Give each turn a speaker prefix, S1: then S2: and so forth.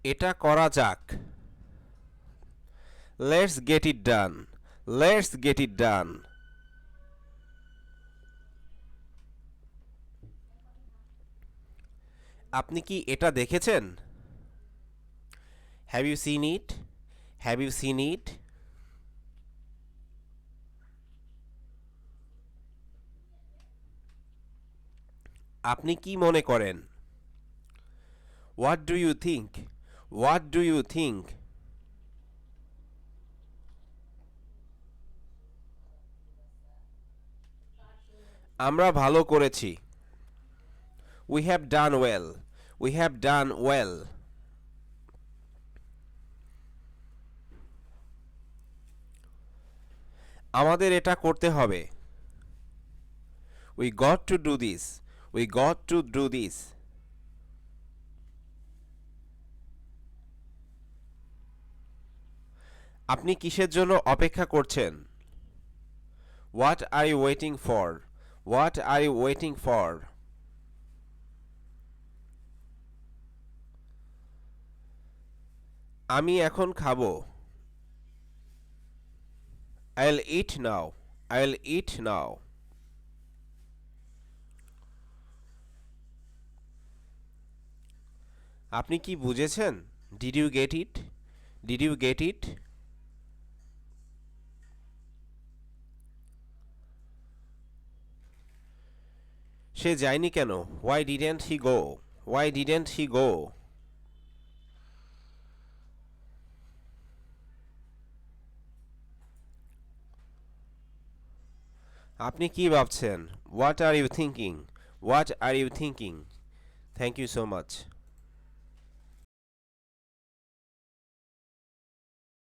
S1: এটা করা যাক। Let's get it done. Let's get it done. আপনি কি এটা দেখেছেন? Have you seen it? Have you seen it? আপনি কি মনে করেন? What do you think? What do you think? আমরা ভালো করেছি। We have done well. We have done well. আমাদের এটা করতে হবে। We got to do this. We got to do this. আপনি কিসের জন্য অপেক্ষা করছেন? What are you waiting for? What are you waiting for? আমি এখন খাবো। I'll eat now. I'll eat now. আপনি কি বুঝেছেন? Did you get it? Did you get it? সে যায়নি কেন? Why didn't he go? Why didn't he go? আপনি কি ভাবছেন? What are you thinking? What are you thinking? Thank you so much.